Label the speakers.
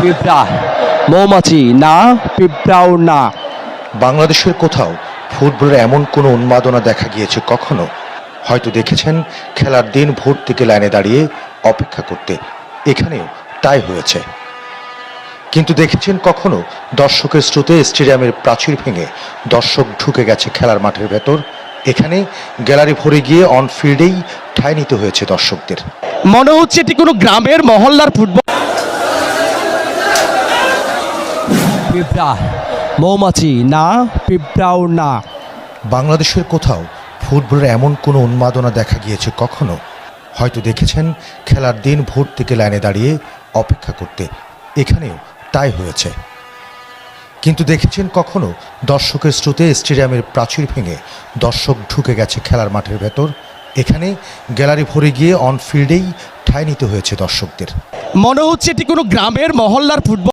Speaker 1: পিঁপড়া মৌমাছি না, পিঁপড়াও না।
Speaker 2: বাংলাদেশের কোথাও ফুটবলের এমন কোনো উন্মাদনা দেখা গিয়েছে কখনো? হয়তো দেখেছেন খেলার দিন ভোর থেকে লাইনে দাঁড়িয়ে অপেক্ষা করতে, এখানেও তাই হয়েছে। কিন্তু দেখেছেন কখনো দর্শকের স্রোতে স্টেডিয়ামের প্রাচীর ভেঙে দর্শক ঢুকে গেছে খেলার মাঠের ভেতর? এখানে গ্যালারি ভরে গিয়ে অন ফিল্ডেই ঠাঁই নিতে হয়েছে দর্শকদের।
Speaker 1: মনে হচ্ছে এটি কোনো গ্রামের মহল্লার ফুটবল। পিঁপড়া মৌমাছি না, পিঁপড়াও না।
Speaker 2: বাংলাদেশের কোথাও ফুটবলের এমন কোনো উন্মাদনা দেখা গিয়েছে কখনো? হয়তো দেখেছেন খেলার দিন ভোর থেকে লাইনে দাঁড়িয়ে অপেক্ষা করতে, এখানেও তাই হয়েছে। কিন্তু দেখেছেন কখনো দর্শকের স্রোতে স্টেডিয়ামের প্রাচীর ভেঙে দর্শক ঢুকে গেছে খেলার মাঠের ভেতর? এখানে গ্যালারি ভরে গিয়ে অন ফিল্ডেই ঠাঁই নিতে হয়েছে দর্শকদের।
Speaker 1: মনে হচ্ছে এটি কোনো গ্রামের মহল্লার ফুটবল।